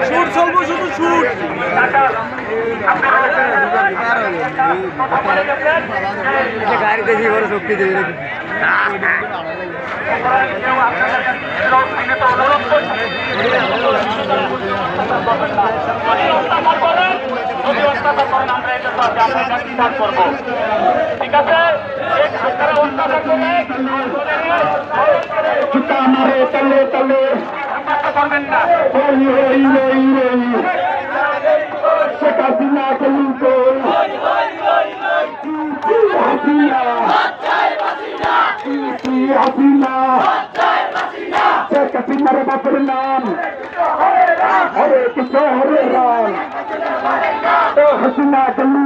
shoot চলবো শুধু shoot গাড়ি দেখি বড় শক্তি দেবে ঠিক আছে তলে তলে করবেন না শেখ হাসিনা শেখ হাসিনার বাপের নাম হরে কৃষ্ণ হরে রাম হাসিনা গলু